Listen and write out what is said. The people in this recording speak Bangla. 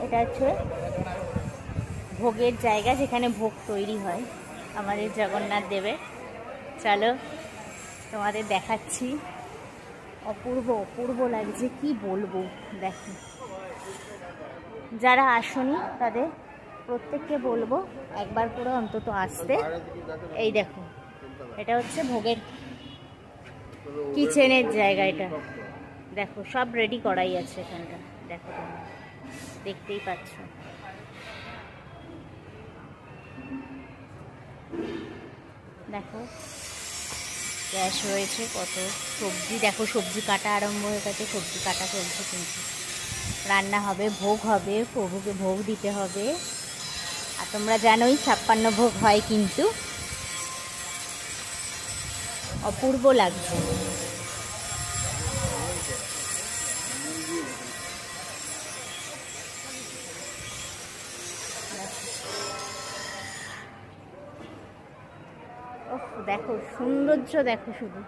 এটা হচ্ছে ভোগের জায়গা, যেখানে ভোগ তৈরি হয় আমাদের জগন্নাথ দেবের। চলো তোমাদের দেখাচ্ছি। অপূর্ব অপূর্ব লাগছে, কি বলবো। দেখো, যারা আসনি তাদের প্রত্যেককে বলবো একবার করে অন্তত আসতে। এই দেখো, এটা হচ্ছে ভোগের কিচেনের জায়গা। এটা দেখো, সব রেডি করাই আছে এখানটা। দেখো, তোমরা দেখতেই পাচ্ছ। দেখো, গ্যাস রয়েছে, কত সবজি। দেখো, সবজি কাটা আরম্ভ হয়ে গেছে, সবজি কাটা চলছে। কিন্তু রান্না হবে, ভোগ হবে, প্রভুকে ভোগ দিতে হবে। আর তোমরা জানোই 56 ভোগ হয়, কিন্তু অপূর্ব লাগছে। ওহ, দেখো সৌন্দর্য, দেখো শুধু।